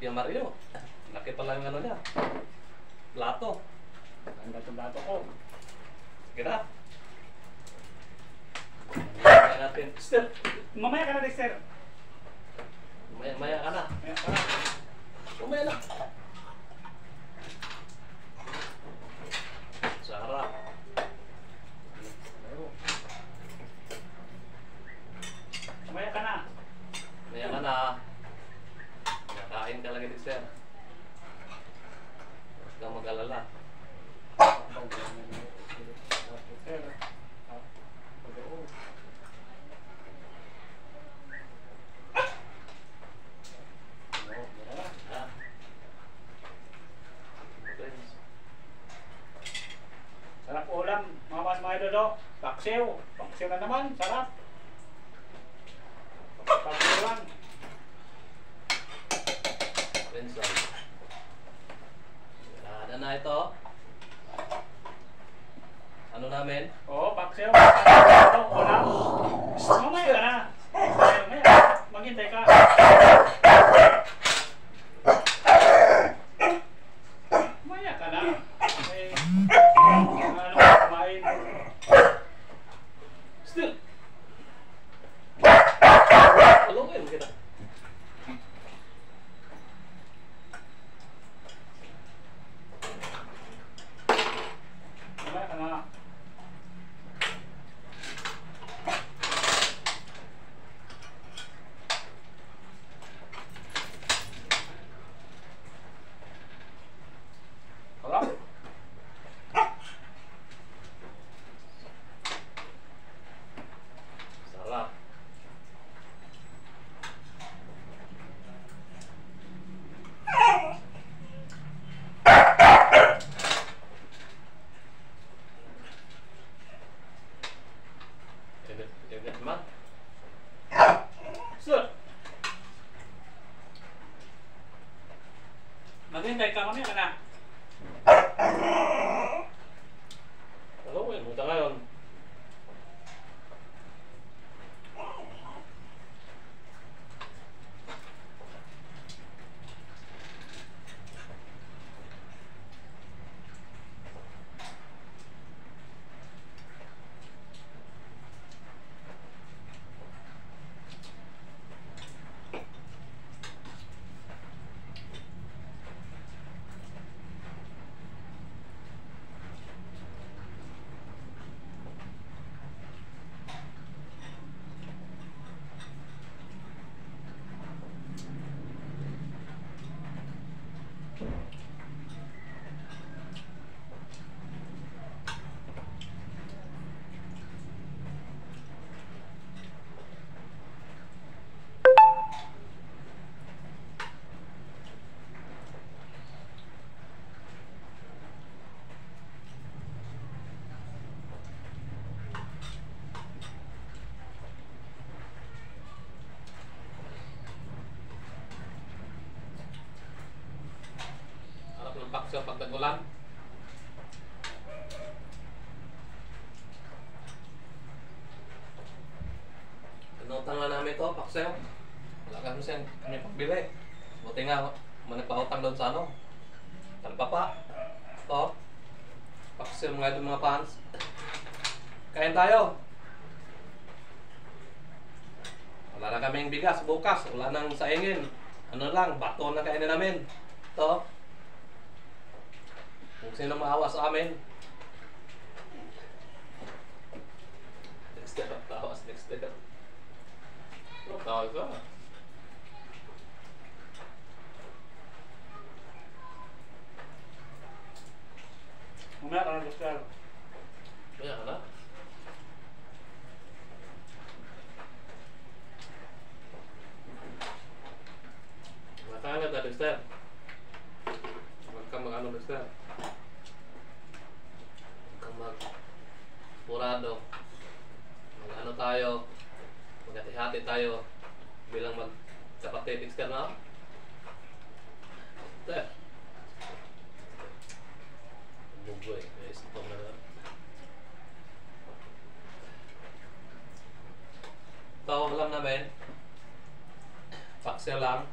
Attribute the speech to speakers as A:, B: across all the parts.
A: Pia Mario. Laki pala yung ano niya. Plato.
B: Ang gato-gato ko.
A: Sige na. Mamaya natin. Still.
B: Mamaya ka na, Dexter.
A: Maya ka na.
B: Mamaya ka na.
A: Mamaya na. Sarap.
B: Mamaya ka na.
A: Maya ka na. Nakain ka lang ito, sir. Huwag kang mag-alala. Ah. Friends.
B: Sarap ulam, mga mas mga dodo. Paksiw. Paksiw na naman. Sarap. Paksiw lang.
A: Friends, ano na ito? Ano namin?
B: Oo, paksiw. Ito, ulam. Mamaya ka na. Mamaya. Maghintay ka. Mamaya ka na. Ano, kumain.
A: Still. Talungin kita.
B: Mamaya ka na. Sarap.
A: Sarap. Init man.
B: Sir. Maghintay ka, mamaya ka na.
A: Talungin mo ito ngayon. Harap ng paksyo pag nag-ulan. Pinutang nga namin ito, paksyo. Wala kami pagbili. Buti nga, managpautang doon sa ano. Talpapa. Ito. Paksyo mga ito mga fans. Kain tayo. Wala na kaming bigas bukas. Wala nang saingin. Ano lang, bato na kainin namin. Ito. Kung sino maawa sa amin. Dexter, tawas Dexter. Tawas ka.
B: Mamaya ka na, Dexter.
A: Kaya ka na. Makalat na Dexter. Huwag kang mag-ano Dexter. Huwag kang mag-purado. Mag-ano tayo. Mag-hati-hati tayo. Bilang mag-kapatid Dexter na. Dexter. Bugoy. Guys, ito na lang. Ito, alam namin. Paksya lang.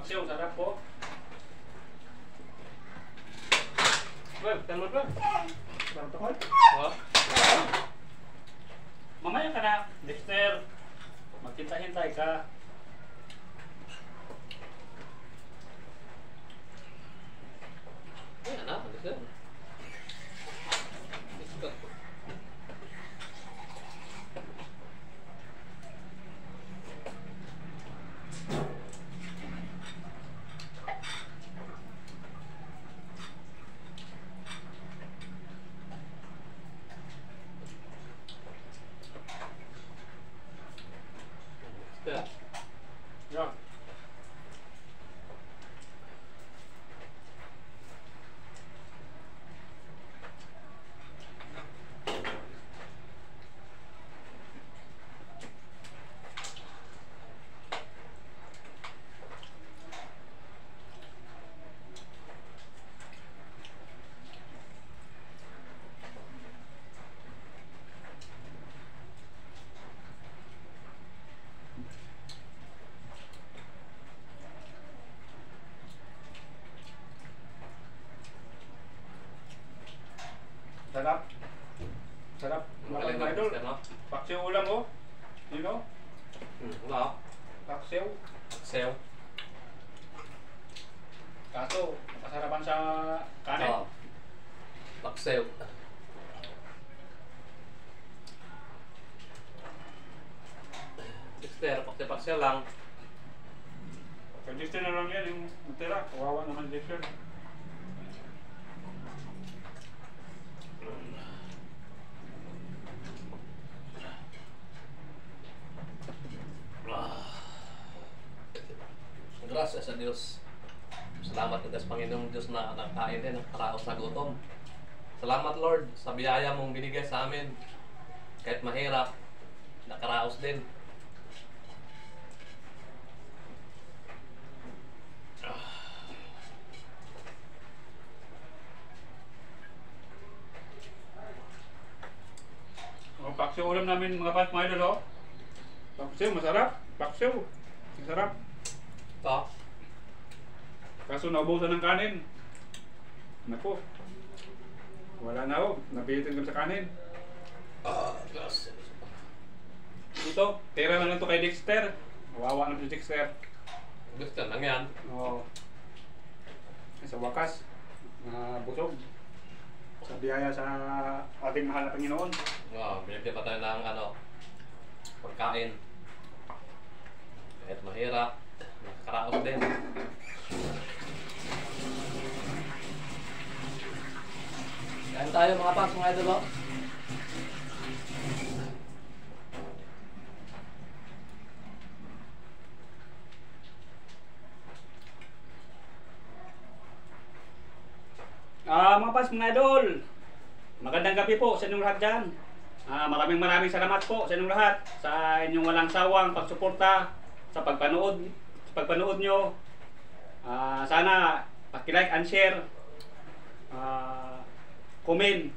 B: paksiw, sarap po. Well, talot ba? Sarap to, Col.
A: Oh.
B: Mamaya ka na, Dexter. Magkita-hintay ka.
A: Ayan na, ano siya? Yeah.
B: Yan. Sarap. Sarap.
A: Magaling
B: Mga
A: na
B: idol.
A: Dexter, no?
B: Paksiw ulam oh. You know?
A: Wala.
B: Paksiw.
A: Sayo.
B: Kaso, kasarapan sa kanin.
A: Oo. Paksayo. Dexter, paksa lang.
B: Kaya Dexter na lang yan yung matira. Kawawa naman Dexter.
A: Gracias sa Diyos. Salamat ka sa Panginoong Diyos na nakain din, nakaraos na gutom. Salamat Lord sa biyaya mong binigay sa amin. Kahit mahirap, nakaraos din.
B: Oh, paksiw ulam namin mga pas mga idol oh. Paksiw, masarap. Paksiw. Masarap.
A: Ito.
B: Kaso naubusan ng kanin. Naku. Wala na oh. Nabihitin kami sa kanin.
A: Gracias.
B: Ito, tira na lang to kay Dexter. Kawawa naman si Dexter.
A: Gusto lang yan.
B: Oo. Sa wakas, busog. Sa biyaya sa ating mahal na Panginoon.
A: Binigyan pa tayo ng pagkain. Kahit mahirap, nakaraos din. Kain tayo mga pas, mga idol. Oh.
B: Mga pas, mga idol. Magandang gabi po sa inyong lahat dyan. Maraming salamat po sa inyong lahat sa inyong walang sawang pagsuporta sa pagpanood nyo. Sana paki-like and share, comment.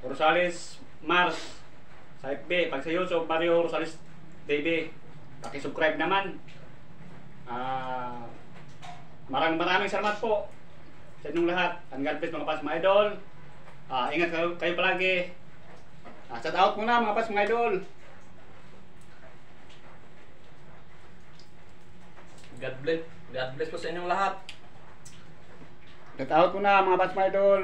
B: Rosales Mars sa FB, pag sa YouTube Mario Rosales TV, paki-subscribe naman. Maraming salamat po sa inyong lahat. And God bless mga pas, mga idol. Ingat kayo palagi. Shout out muna mga pas, mga idol.
A: God bless po sa inyong lahat.
B: Shout out muna mga pas, mga idol.